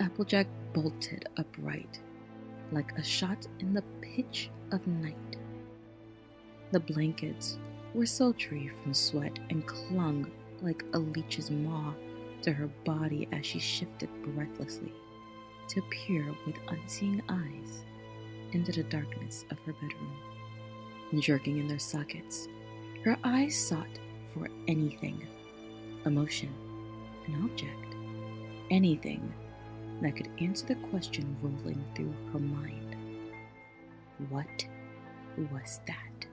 Applejack bolted upright, like a shot in the pitch of night. The blankets were sultry from sweat and clung like a leech's maw to her body as she shifted breathlessly to peer with unseeing eyes into the darkness of her bedroom. Jerking in their sockets, her eyes sought for anything, emotion, an object, anything that could answer the question rolling through her mind. What was that?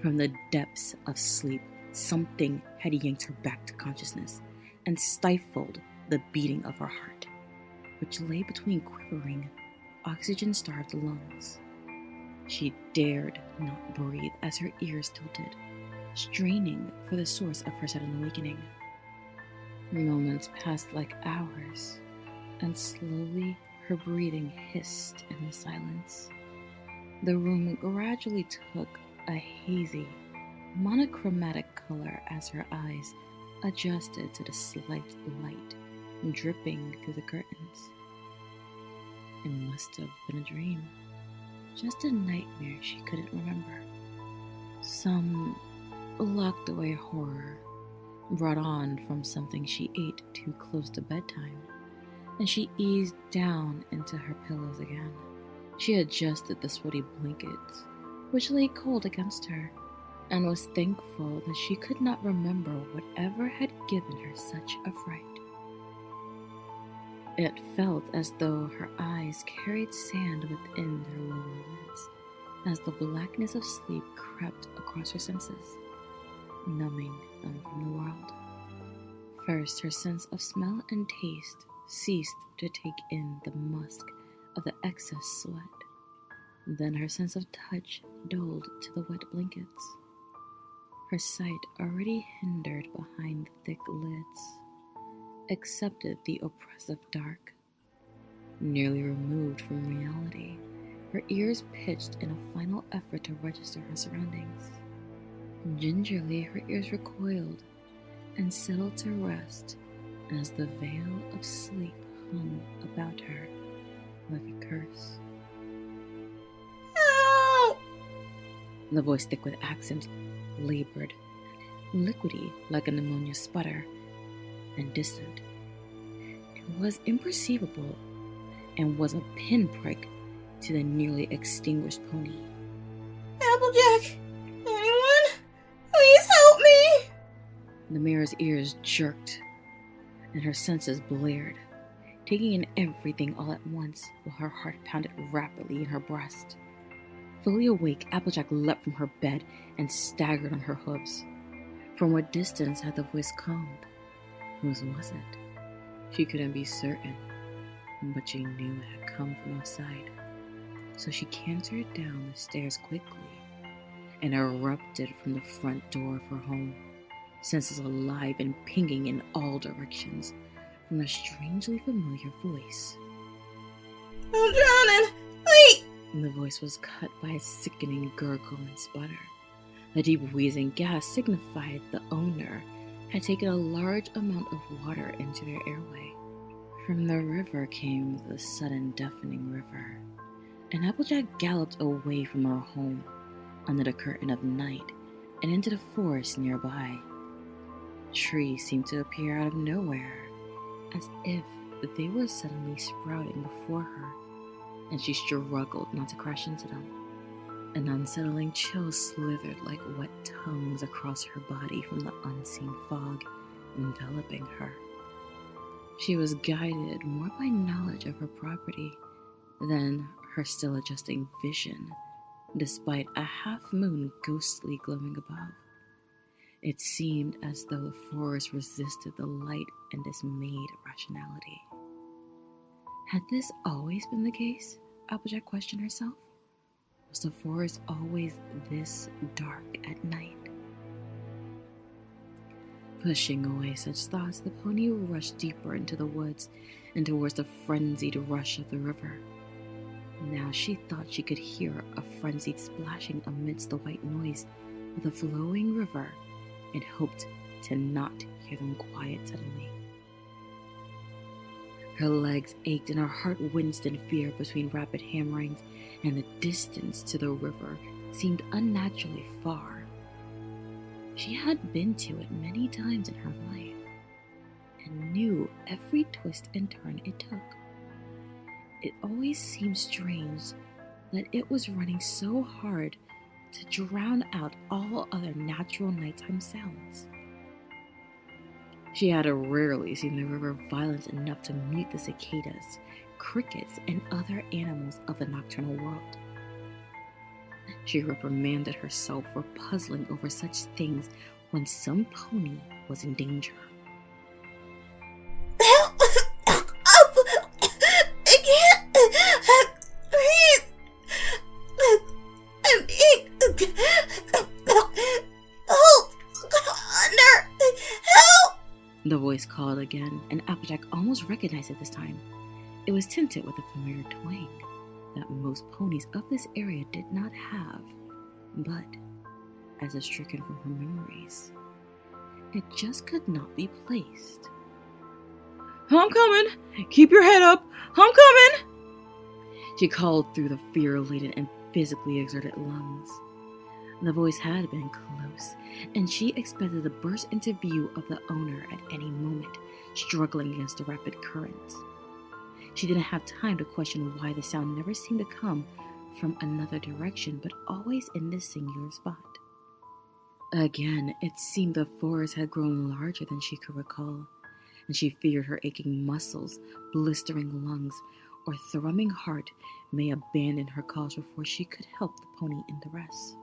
From the depths of sleep, something had yanked her back to consciousness and stifled the beating of her heart, which lay between quivering, oxygen-starved lungs. She dared not breathe as her ears tilted, straining for the source of her sudden awakening. Moments passed like hours, and slowly her breathing hissed in the silence. The room gradually took a hazy, monochromatic color as her eyes adjusted to the slight light dripping through the curtains. It must have been a dream, just a nightmare she couldn't remember. Some locked away horror brought on from something she ate too close to bedtime, and she eased down into her pillows again. She adjusted the sweaty blankets, which lay cold against her, and was thankful that she could not remember whatever had given her such a fright. It felt as though her eyes carried sand within their lower lids, as the blackness of sleep crept across her senses, numbing them from the world. First, her sense of smell and taste ceased to take in the musk of the excess sweat. Then her sense of touch dulled to the wet blankets. Her sight, already hindered behind thick lids, accepted the oppressive dark. Nearly removed from reality, her ears pitched in a final effort to register her surroundings. Gingerly, her ears recoiled and settled to rest as the veil of sleep hung about her like a curse. Ow! The voice, thick with accent, labored, liquidy like a pneumonia sputter, and distant. It was imperceivable and was a pinprick to the nearly extinguished pony. Applejack! Anyone? Please help me! The mare's ears jerked, and her senses blared, taking in everything all at once while her heart pounded rapidly in her breast. Fully awake, Applejack leapt from her bed and staggered on her hooves. From what distance had the voice come? Whose was it? She couldn't be certain, but she knew it had come from outside. So she cantered down the stairs quickly and erupted from the front door of her home, senses alive and pinging in all directions from a strangely familiar voice. I'm drowning! Wait! And the voice was cut by a sickening gurgle and sputter. The deep wheezing gas signified the owner had taken a large amount of water into their airway. From the river came the sudden deafening river, and Applejack galloped away from her home under the curtain of night and into the forest nearby. Trees seemed to appear out of nowhere, as if they were suddenly sprouting before her, and she struggled not to crash into them. An unsettling chill slithered like wet tongues across her body from the unseen fog enveloping her. She was guided more by knowledge of her property than her still adjusting vision, despite a half-moon ghostly glowing above. It seemed as though the forest resisted the light and dismayed rationality. Had this always been the case? Applejack questioned herself. Was the forest always this dark at night? Pushing away such thoughts, the pony rushed deeper into the woods and towards the frenzied rush of the river. Now she thought she could hear a frenzied splashing amidst the white noise of the flowing river and hoped to not hear them quiet suddenly. Her legs ached and her heart winced in fear between rapid hammerings, and the distance to the river seemed unnaturally far. She had been to it many times in her life and knew every twist and turn it took. It always seemed strange that it was running so hard to drown out all other natural nighttime sounds. She had rarely seen the river violent enough to mute the cicadas, crickets, and other animals of the nocturnal world. She reprimanded herself for puzzling over such things when some pony was in danger. Help! I can't breathe! I'm being hold under! Help! The voice called again, and Applejack almost recognized it this time. It was tinted with a familiar twang that most ponies of this area did not have, but, as if stricken from her memories, it just could not be placed. "I'm coming! Keep your head up! I'm coming!" She called through the fear-laden and physically exerted lungs. The voice had been close, and she expected to burst into view of the owner at any moment, struggling against the rapid current. She didn't have time to question why the sound never seemed to come from another direction, but always in this singular spot. Again, it seemed the forest had grown larger than she could recall, and she feared her aching muscles, blistering lungs, or thrumming heart may abandon her cause before she could help the pony in the rest.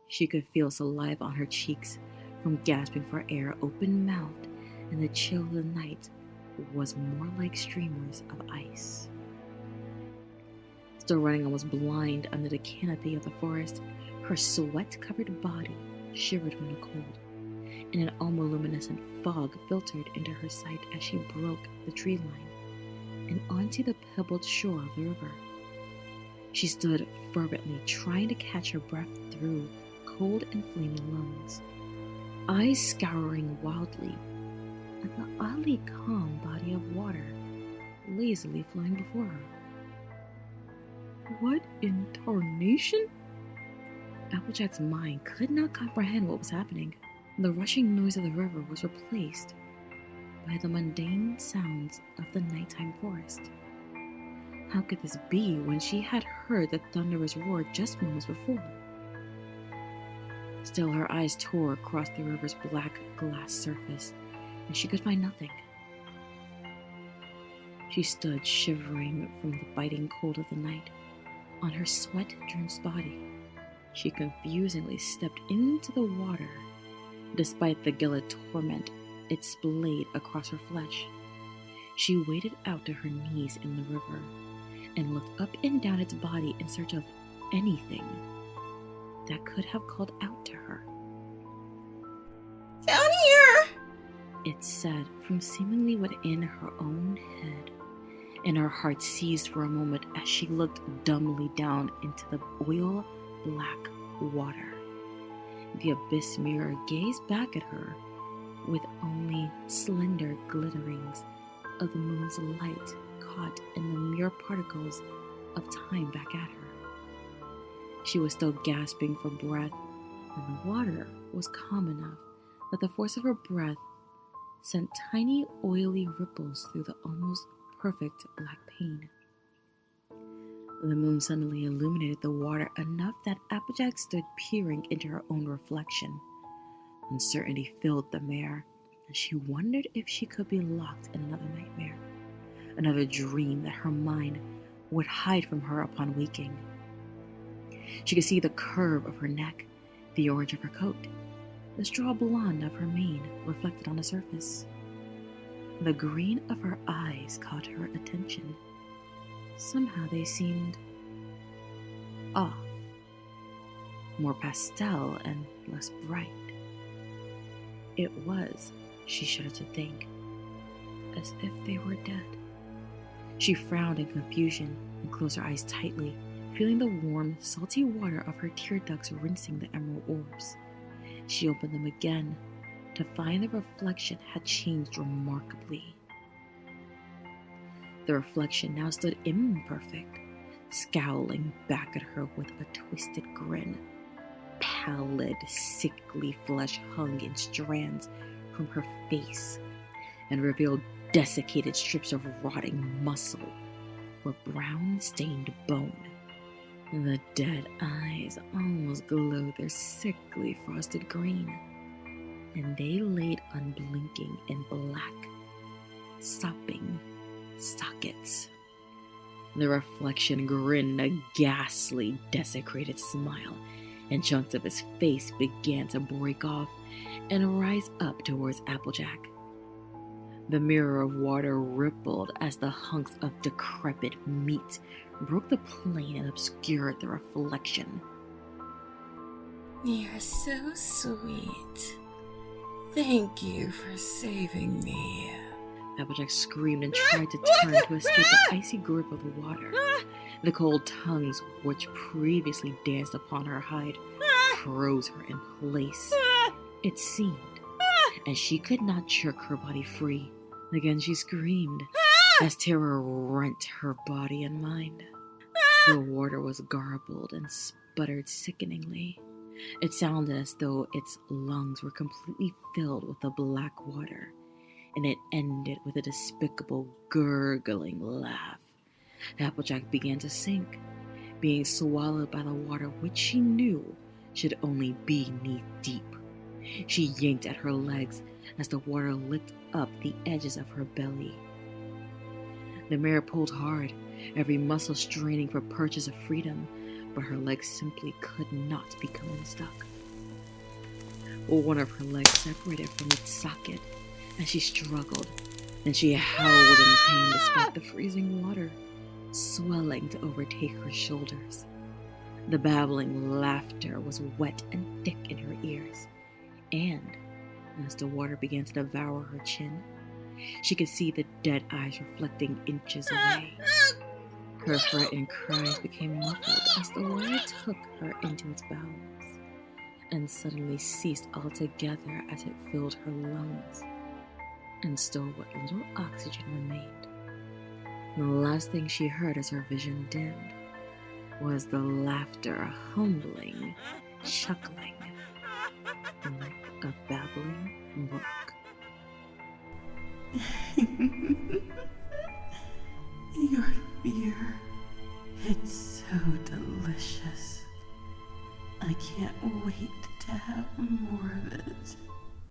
She could feel saliva on her cheeks from gasping for air, open-mouthed, and the chill of the night was more like streamers of ice. Still running almost blind under the canopy of the forest, her sweat-covered body shivered from the cold, and an almost luminescent fog filtered into her sight as she broke the tree line and onto the pebbled shore of the river. She stood fervently, trying to catch her breath through cold and flaming lungs, eyes scouring wildly at the oddly calm body of water lazily flowing before her. What in tarnation? Applejack's mind could not comprehend what was happening. The rushing noise of the river was replaced by the mundane sounds of the nighttime forest. How could this be when she had heard the thunderous roar just moments before? Still, her eyes tore across the river's black glass surface, and she could find nothing. She stood shivering from the biting cold of the night. On her sweat-drenched body, she confusingly stepped into the water, despite the gilded torment it splayed across her flesh. She waded out to her knees in the river and looked up and down its body in search of anything that could have called out to her. Down here! It said from seemingly within her own head, and her heart seized for a moment as she looked dumbly down into the oil-black water. The abyss mirror gazed back at her with only slender glitterings of the moon's light caught in the mere particles of time back at her. She was still gasping for breath, and the water was calm enough that the force of her breath sent tiny oily ripples through the almost perfect black pane. The moon suddenly illuminated the water enough that Applejack stood peering into her own reflection. Uncertainty filled the mare, and she wondered if she could be locked in another nightmare, another dream that her mind would hide from her upon waking. She could see the curve of her neck, the orange of her coat, the straw blonde of her mane reflected on the surface. The green of her eyes caught her attention. Somehow they seemed off, more pastel and less bright. It was, she shuddered to think, as if they were dead. She frowned in confusion and closed her eyes tightly, feeling the warm, salty water of her tear ducts rinsing the emerald orbs. She opened them again to find the reflection had changed remarkably. The reflection now stood imperfect, scowling back at her with a twisted grin. Pallid, sickly flesh hung in strands from her face and revealed desiccated strips of rotting muscle or brown-stained bone. The dead eyes almost glowed their sickly frosted green, and they laid unblinking in black, sopping sockets. The reflection grinned a ghastly, desecrated smile, and chunks of his face began to break off and rise up towards Applejack. The mirror of water rippled as the hunks of decrepit meat broke the plane and obscured the reflection. You're so sweet. Thank you for saving me. Applejack screamed and tried to turn to escape the icy grip of the water. The cold tongues which previously danced upon her hide froze her in place, it seemed, and she could not jerk her body free. Again she screamed, as terror rent her body and mind. The water was garbled and sputtered sickeningly. It sounded as though its lungs were completely filled with the black water, and it ended with a despicable, gurgling laugh. Applejack began to sink, being swallowed by the water which she knew should only be knee-deep. She yanked at her legs as the water licked up the edges of her belly. The mare pulled hard, every muscle straining for purchase of freedom, but her legs simply could not become unstuck. One of her legs separated from its socket as she struggled, and she howled in pain despite the freezing water swelling to overtake her shoulders. The babbling laughter was wet and thick in her ears, and as the water began to devour her chin, she could see the dead eyes reflecting inches away. Her frightened cries became muffled as the water took her into its bowels, and suddenly ceased altogether as it filled her lungs and stole what little oxygen remained. The last thing she heard as her vision dimmed was the laughter humbling, chuckling, like a babbling brook. Your beer, it's so delicious. I can't wait to have more of it.